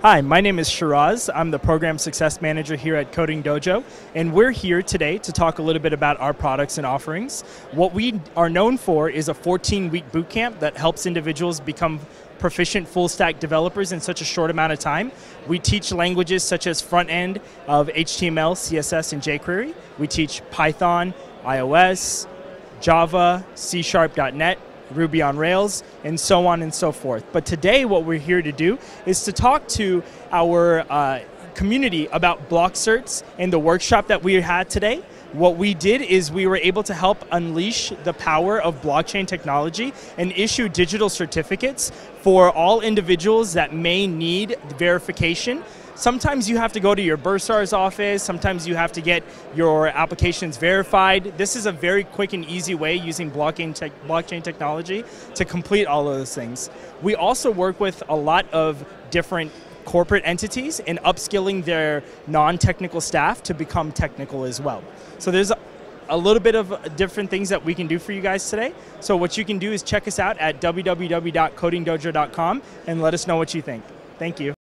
Hi, my name is Shiraz. I'm the Program Success Manager here at Coding Dojo, and we're here today to talk a little bit about our products and offerings. What we are known for is a 14-week bootcamp that helps individuals become proficient full-stack developers in such a short amount of time. We teach languages such as front-end of HTML, CSS, and jQuery. We teach Python, iOS, Java, C#.NET, Ruby on Rails, and so on and so forth. But today what we're here to do is to talk to our community about Blockcerts and the workshop that we had today. What we did is we were able to help unleash the power of blockchain technology and issue digital certificates for all individuals that may need verification. Sometimes you have to go to your bursar's office, sometimes you have to get your applications verified. This is a very quick and easy way using blockchain technology to complete all of those things. We also work with a lot of different corporate entities in upskilling their non-technical staff to become technical as well. So there's a little bit of different things that we can do for you guys today. So what you can do is check us out at www.codingdojo.com and let us know what you think. Thank you.